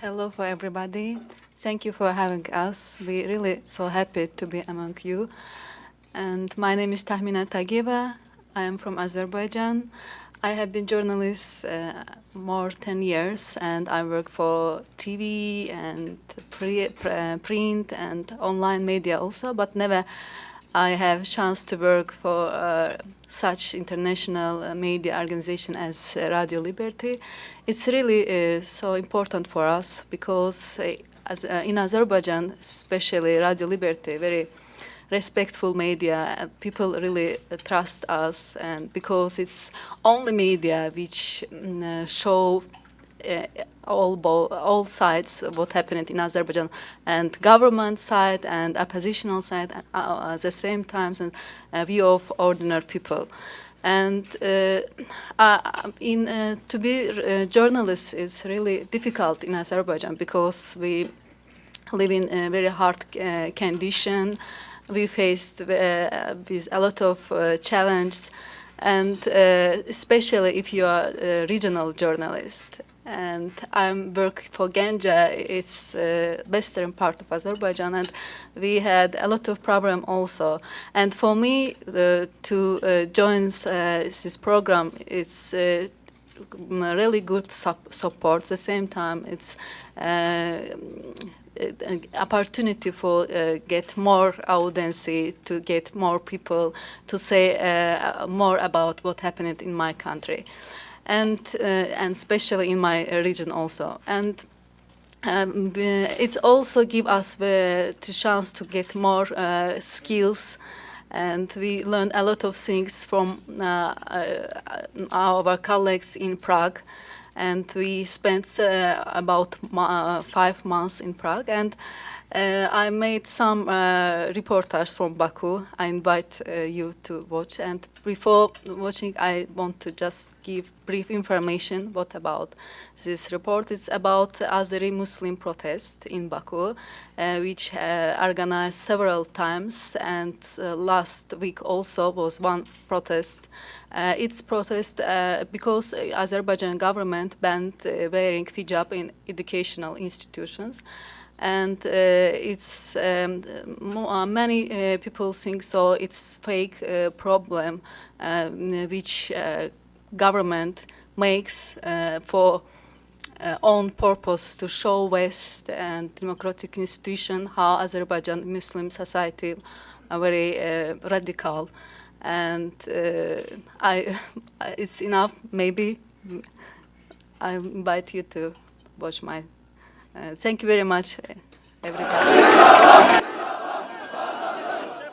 Hello for everybody. Thank you for having us. We're really so happy to be among you. And my name is Tahmina Tagiyeva. I am from Azerbaijan. I have been journalist more 10 years, and I work for TV and print and online media also, but never I have chance to work for such international media organization as Radio Liberty. It's really so important for us because in Azerbaijan, especially Radio Liberty, very respectful media. People really trust us, and because it's only media which show all sides of what happened in Azerbaijan, and government side and oppositional side at the same time, and view of ordinary people. And to be a journalist is really difficult in Azerbaijan because we live in a very hard condition. We faced with a lot of challenges, and especially if you are a regional journalist. And I'm working for Ganja. It's western part of Azerbaijan, and we had a lot of problem also. And for me to join this program, it's really good support. At the same time, it's opportunity for get more audience, to get more people to say more about what happened in my country, and especially in my region also. And it also give us the chance to get more skills, and we learn a lot of things from our colleagues in Prague. And we spent about 5 months in Prague, and I made some reportage from Baku. I invite you to watch, and before watching, I want to just give brief information what about this report. It's about Azeri Muslim protest in Baku, which organized several times, and last week also was one protest. It's protest because Azerbaijan government banned wearing hijab in educational institutions. And it's many people think so. It's fake problem which government makes for own purpose to show West and democratic institution how Azerbaijan Muslim society are very radical. And it's enough. Maybe I invite you to watch my. Thank you very much, everybody.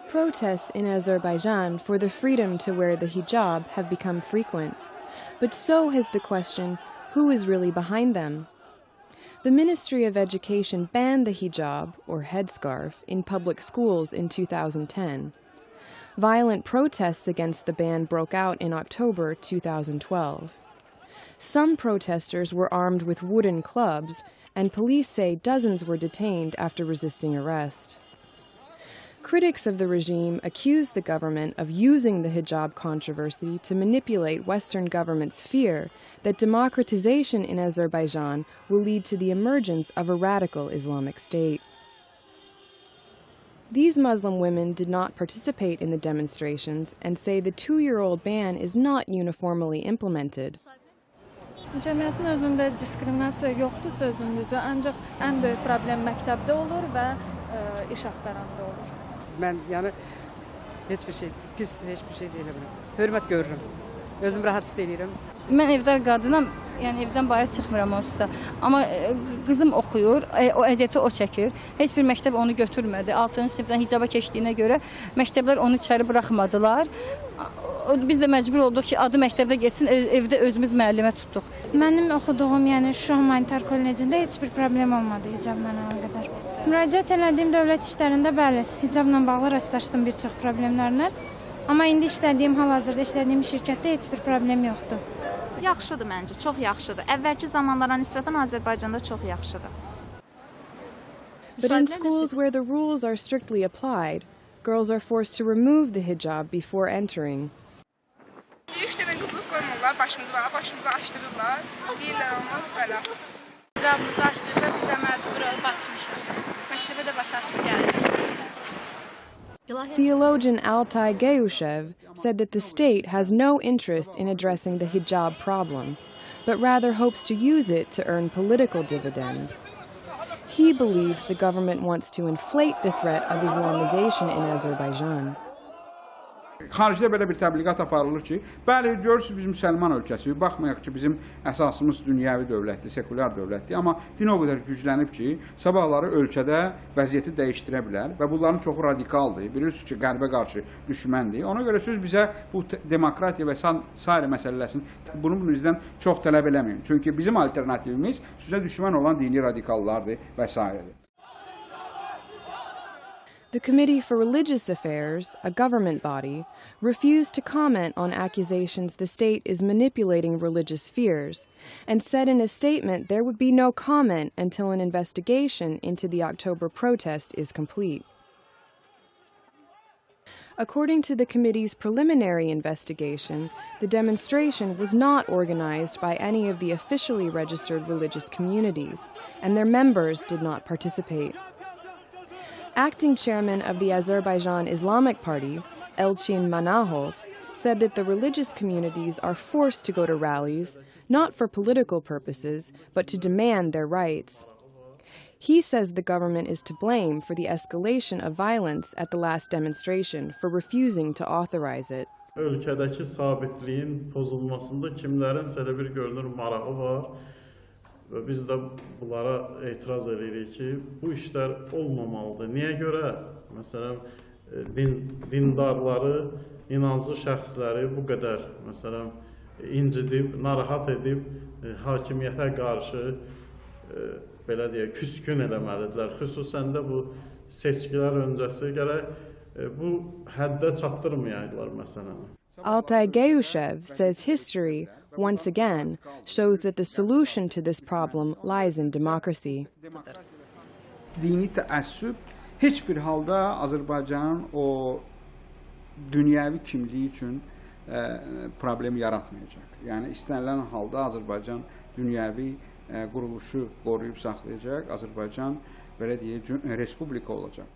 Protests in Azerbaijan for the freedom to wear the hijab have become frequent. But so has the question, who is really behind them? The Ministry of Education banned the hijab, or headscarf, in public schools in 2010. Violent protests against the ban broke out in October 2012. Some protesters were armed with wooden clubs, and police say dozens were detained after resisting arrest. Critics of the regime accuse the government of using the hijab controversy to manipulate Western governments' fear that democratization in Azerbaijan will lead to the emergence of a radical Islamic State. These Muslim women did not participate in the demonstrations and say the 2-year-old ban is not uniformly implemented. Cəmiyyətin özündə diskriminasiya yoxdur sözünüzdə, ancaq ən böyük problem məktəbdə olur və iş axtaranda olur. Mən yəni heç bir şey eləmirəm. Hörmət görürəm. Özüm rahat hiss edirəm. Mən evdar qadınam, yəni evdən bayır çıxmıram onsuz da. Amma qızım oxuyur, o əziyyəti o çəkir. Heç bir məktəb onu götürmədi. 6-cı sinifdən hicaba keçdiyinə görə məktəblər onu içəri buraxmadılar. Biz də məcbur olduq ki, adı məktəbdə getsin, evdə özümüz müəllimə tutduq. Mənim oxuduğum, yəni Şuşa Humanitar Kollecində heç bir problem olmadı hicabla əlaqədar. Müraciət elədiyim dövlət işlərində bəli, hicabla bağlı rastlaşdım bir çox problemlərlə. Amma indi işlədiyim, hal-hazırda işlədiyim şirkətdə heç bir problem yoxdur. Yaxşıdır məncə, çox yaxşıdır. Əvvəlki zamanlara nisbətən Azərbaycanda çox yaxşıdır. But in schools where the rules are strictly applied, girls are forced to remove the hijab before entering. 3 dəfə qızılıq qoymurlar, başımızı açdırırlar. Deyirlər amma belə. hicabımızı açdıq və bizə məcbur olub açmışıq. Məktəbə də başarısı gəlir. Theologian Altai Geushev said that the state has no interest in addressing the hijab problem, but rather hopes to use it to earn political dividends. He believes the government wants to inflate the threat of Islamization in Azerbaijan. Xaricdə belə bir təbliğat aparılır ki, bəli, görürsünüz biz müsəlman ölkəsiyik, baxmayaq ki, bizim əsasımız dünyəvi dövlətdir, sekulyar dövlətdir, amma din o qədər güclənib ki, sabahları ölkədə vəziyyəti dəyişdirə bilər və bunların çoxu radikaldır, bilirsiniz ki, qərbə qarşı düşməndir. Ona görə siz bizə bu demokratiya və sair məsələsini bunu bizdən çox tələb eləməyin. Çünki bizim alternativimiz sizə düşmən olan dini radikallardır və s. The Committee for Religious Affairs, a government body, refused to comment on accusations the state is manipulating religious fears, and said in a statement there would be no comment until an investigation into the October protest is complete. According to the committee's preliminary investigation, the demonstration was not organized by any of the officially registered religious communities, and their members did not participate. Acting chairman of the Azerbaijan Islamic Party, Elchin Manahov, said that the religious communities are forced to go to rallies, not for political purposes, but to demand their rights. He says the government is to blame for the escalation of violence at the last demonstration for refusing to authorize it. Ölkədəki sabitliyin pozulmasında kimlərin elə bir görünür marağı var. Və biz də bunlara etiraz edirik ki, bu işlər olmamalıdır. Niyə görə? Məsələn, dindarları, inanclı şəxsləri bu qədər, məsələn, incidib, narahat edib, hakimiyyətə qarşı, belə deyək, küskün eləməlidirlər. Xüsusən də bu seçkilər öncəsi gərək bu həddə çatdırmayaydılar məsələn. Altai Geushev says history, once again, shows that the solution to this problem lies in democracy. Dini təəssüb heç bir halda Azərbaycanın o dünyəvi kimliyi üçün problem yaratmayacaq. Yəni istənilən halda Azərbaycan dünyəvi quruluşu qoruyub saxlayacaq, Azərbaycan belə deyək, respublika olacaq.